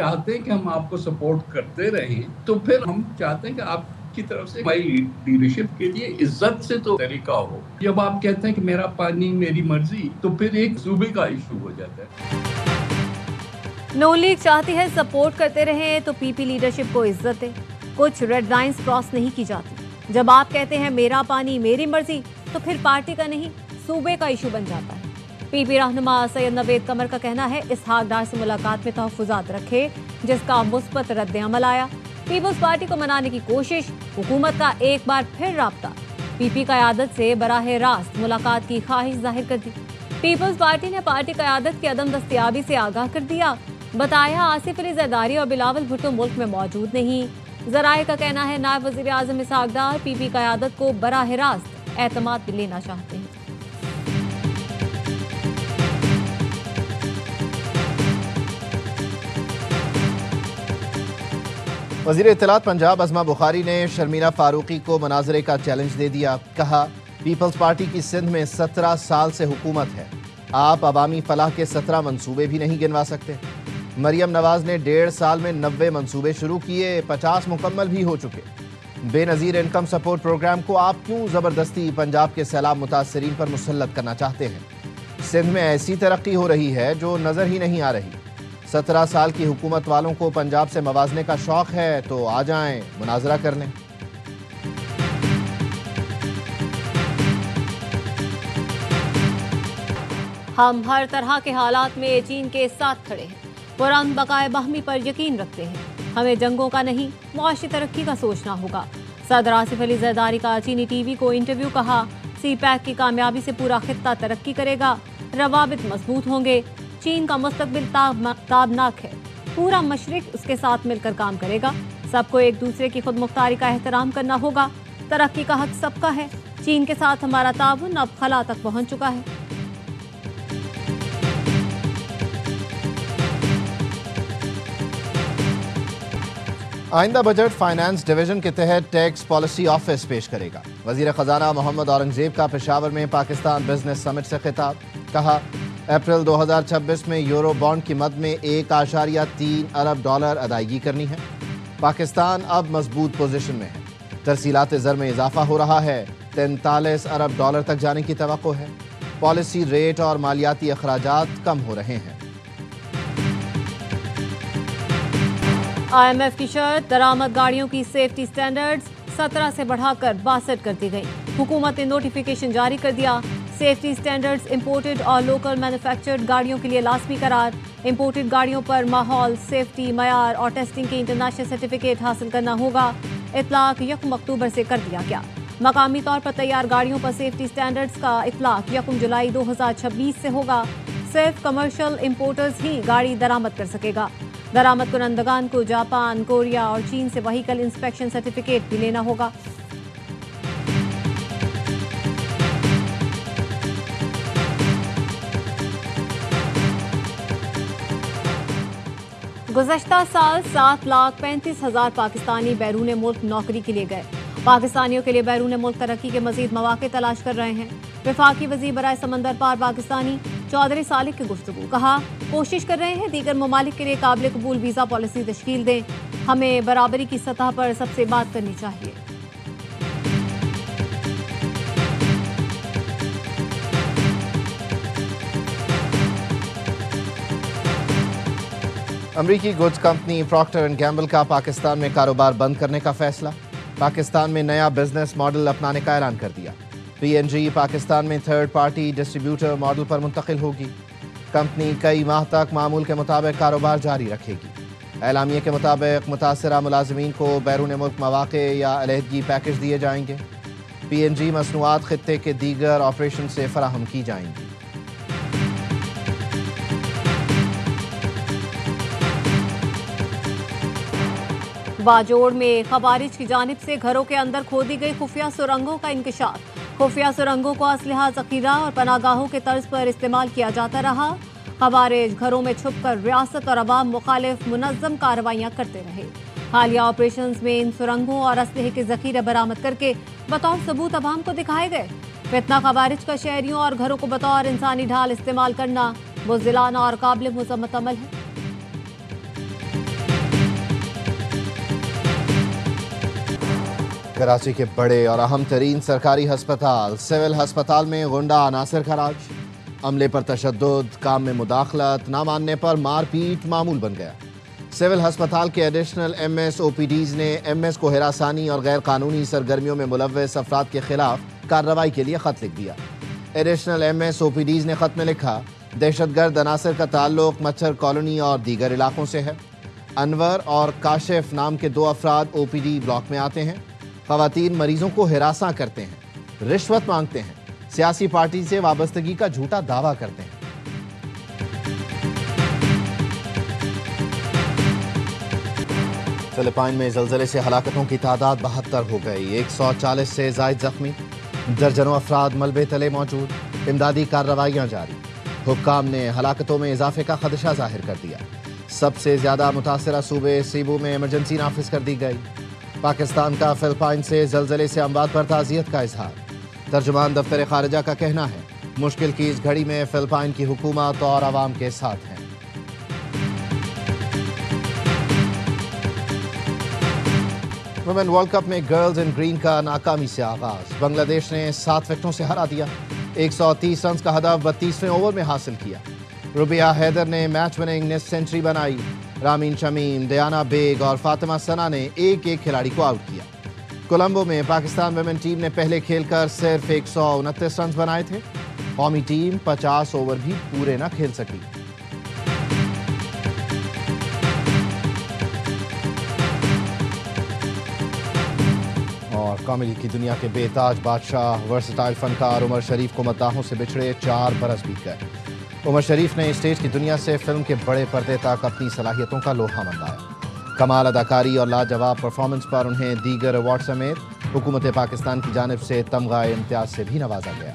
چاہتے ہیں کہ ہم آپ کو سپورٹ کرتے رہیں تو پھر ہم چاہتے ہیں کہ آپ کی طرف سے ہماری لیڈرشپ کے لیے عزت سے تو طریقہ ہو. جب آپ کہتے ہیں کہ میرا پانی میری مرضی تو پھر ایک صوبے کا ایشو ہو جاتا ہے. نون لیگ چاہتی ہے سپورٹ کرتے رہیں تو پی پی لیڈرشپ کو عزت دے. کچھ ریڈ لائنز کراس نہیں کی جاتی. جب آپ کہتے ہیں میرا پانی میری مرضی تو پھر پارٹی کا نہیں صوبے کا ایشو بن جاتا ہے. پی پی رہنما سید نوید قمر کا کہنا ہے اسحاق ڈار سے ملاقات میں تحفظات رکھے جس کا مثبت رد عمل آیا. پیپلز پارٹی کو منانے کی کوشش, حکومت کا ایک بار پھر رابطہ. پی پی قیادت سے براہ راست ملاقات کی خواہش ظاہر کر دی. پیپلز پارٹی نے پارٹی قیادت کی عدم دستیابی سے آگاہ کر دیا. بتایا آصف علی زرداری اور بلاول بھٹو ملک میں موجود نہیں. ذرائع کا کہنا ہے نائب وزیر اعظم اسحاق ڈار پی پی قیادت کو براہ راست اعتماد میں لینا چاہتے ہیں. وزیر اطلاعات پنجاب عظمہ بخاری نے شرمیلا فاروقی کو مناظرے کا چیلنج دے دیا. کہا پیپلز پارٹی کی سندھ میں 17 سال سے حکومت ہے, آپ عوامی فلاح کے 17 منصوبے بھی نہیں گنوا سکتے. مریم نواز نے 1.5 سال میں 90 منصوبے شروع کیے, 50 مکمل بھی ہو چکے. بے نظیر انکم سپورٹ پروگرام کو آپ کیوں زبردستی پنجاب کے سیلاب متاثرین پر مسلط کرنا چاہتے ہیں؟ سندھ میں ایسی ترقی ہو رہی ہے جو نظر ہی نہیں آ رہی. 17 سال کی حکومت والوں کو پنجاب سے موازنے کا شوق ہے تو آ جائیں, مناظرہ کر لیں. ہم ہر طرح کے حالات میں چین کے ساتھ کھڑے ہیں, پرامن بقائے باہمی پر یقین رکھتے ہیں. ہمیں جنگوں کا نہیں معاشی ترقی کا سوچنا ہوگا. صدر آصف علی زرداری کا چینی ٹی وی کو انٹرویو. کہا سی پیک کی کامیابی سے پورا خطہ ترقی کرے گا, روابط مضبوط ہوں گے. چین کا مستقبل تابناک ہے, پورا مشرق اس کے ساتھ مل کر کام کرے گا. سب کو ایک دوسرے کی خود مختاری کا احترام کرنا ہوگا. ترقی کا حق سب کا ہے. چین کے ساتھ ہمارا تعاون اب خلا تک پہنچ چکا ہے. آئندہ بجٹ فائنانس ڈویژن کے تحت ٹیکس پالیسی آفس پیش کرے گا. وزیر خزانہ محمد اورنگزیب کا پشاور میں پاکستان بزنس سمٹ سے خطاب. کہا اپریل 2026 میں یورو بانڈ کی مد میں 1.3 ارب ڈالر ادائیگی کرنی ہے. پاکستان اب مضبوط پوزیشن میں ہے. ترسیلات زر میں اضافہ ہو رہا ہے, 43 ارب ڈالر تک جانے کی توقع ہے. پالیسی ریٹ اور مالیاتی اخراجات کم ہو رہے ہیں. آئی ایم ایف کی شرط درآمد گاڑیوں کی سیفٹی سٹینڈرڈز 17 سے بڑھا کر 62 کر دی گئی. حکومت نے نوٹیفیکیشن جاری کر دیا. سیفٹی سٹینڈرڈز امپورٹڈ اور لوکل مینوفیکچرڈ گاڑیوں کے لیے لازمی قرار. امپورٹڈ گاڑیوں پر ماحول, سیفٹی معیار اور ٹیسٹنگ کے انٹرنیشنل سرٹیفکیٹ حاصل کرنا ہوگا. اطلاق 1 اکتوبر سے کر دیا گیا. مقامی طور پر تیار گاڑیوں پر سیفٹی سٹینڈرڈز کا اطلاق 1 جولائی 2026 سے ہوگا. صرف کمرشل امپورٹرز ہی گاڑی درآمد کر سکے گا. درآمد کنندگان کو جاپان, کوریا اور چین سے وہیکل انسپیکشن سرٹیفکیٹ بھی لینا ہوگا. گزشتہ سال 7,35,000 پاکستانی بیرون ملک نوکری کے لیے گئے. پاکستانیوں کے لیے بیرون ملک ترقی کے مزید مواقع تلاش کر رہے ہیں. وفاقی وزیر برائے سمندر پار پاکستانی چودھری صالح کی گفتگو. کہا کوشش کر رہے ہیں دیگر ممالک کے لیے قابل قبول ویزا پالیسی تشکیل دیں. ہمیں برابری کی سطح پر سب سے بات کرنی چاہیے. امریکی goods company Procter and gamble کا پاکستان میں کاروبار بند کرنے کا فیصلہ. پاکستان میں نیا بزنس ماڈل اپنانے کا اعلان کر دیا. پی این جی پاکستان میں تھرڈ پارٹی ڈسٹریبیوٹر ماڈل پر منتقل ہوگی. کمپنی کئی ماہ تک معمول کے مطابق کاروبار جاری رکھے گی. اعلامیے کے مطابق متاثرہ ملازمین کو بیرون ملک مواقع یا علیحدگی پیکج دیے جائیں گے. پی این جی مصنوعات خطے کے دیگر آپریشن سے فراہم کی جائیں گی. باجوڑ میں خوارج کی جانب سے گھروں کے اندر کھودی گئی خفیہ سرنگوں کا انکشاف. خفیہ سرنگوں کو اسلحہ ذخیرہ اور پناہ گاہوں کے طرز پر استعمال کیا جاتا رہا. خوارج گھروں میں چھپ کر ریاست اور عوام مخالف منظم کارروائیاں کرتے رہے. حالیہ آپریشنز میں ان سرنگوں اور اسلحے کے ذخیرے برآمد کر کے بطور ثبوت عوام کو دکھائے گئے. فتنہ خوارج کا شہریوں اور گھروں کو بطور انسانی ڈھال استعمال کرنا بزدلانہ اور قابل مذمت عمل ہے. کراچی کے بڑے اور اہم ترین سرکاری ہسپتال سول ہسپتال میں غنڈہ عناصر کا راج، عملے پر تشدد، کام میں مداخلت، نہ ماننے پر مار پیٹ معمول بن گیا۔ سول ہسپتال کے ایڈیشنل ایم ایس او پی ڈیز نے ایم ایس کو ہراسانی اور غیر قانونی سرگرمیوں میں ملوث افراد کے خلاف کارروائی کے لیے خط لکھ دیا۔ ایڈیشنل ایم ایس او پی ڈیز نے خط میں لکھا، دہشت گرد عناصر کا تعلق مچھر کالونی اور دیگر علاقوں سے ہے۔ انور اور کاشف نام کے 2 افراد او پی ڈی بلاک میں آتے ہیں، خواتین مریضوں کو ہراساں کرتے ہیں، رشوت مانگتے ہیں، سیاسی پارٹی سے وابستگی کا جھوٹا دعویٰ کرتے ہیں۔ فلپائن میں زلزلے سے ہلاکتوں کی تعداد 72 ہو گئی، 140 سے زائد زخمی، درجنوں افراد ملبے تلے موجود، امدادی کارروائیاں جاری۔ حکام نے ہلاکتوں میں اضافے کا خدشہ ظاہر کر دیا۔ سب سے زیادہ متاثرہ صوبے سیبو میں ایمرجنسی نافذ کر دی گئی۔ پاکستان کا فلپائن سے زلزلے سے اموات پر تعزیت کا اظہار۔ ترجمان دفتر خارجہ کا کہنا ہے، مشکل کی اس گھڑی میں فلپائن کی حکومت اور عوام کے ساتھ ہیں۔ ویمن ورلڈ کپ میں گرلز ان گرین کا ناکامی سے آغاز، بنگلہ دیش نے 7 وکٹوں سے ہرا دیا، 130 رنز کا ہدف 32ویں اوور میں حاصل کیا۔ ربیہ حیدر نے میچ وننگ نصف سینچری بنائی، رامین شمیم، دیانا بیگ اور فاطمہ ثنا نے ایک کھلاڑی کو آؤٹ کیا۔ کولمبو میں پاکستان ویمن ٹیم نے پہلے کھیل کر صرف 129 رنز بنائے تھے، قومی ٹیم 50 اوور بھی پورے نہ کھیل سکی۔ اور کامیڈی کی دنیا کے بے تاج بادشاہ ورسٹائل فنکار عمر شریف کو مداحوں سے بچھڑے 4 برس بیت گئے۔ عمر شریف نے اسٹیج کی دنیا سے فلم کے بڑے پردے تک اپنی صلاحیتوں کا لوہا منوایا۔ کمال اداکاری اور لاجواب پرفارمنس پر انہیں دیگر ایوارڈ سمیت حکومت پاکستان کی جانب سے تمغہ امتیاز سے بھی نوازا گیا۔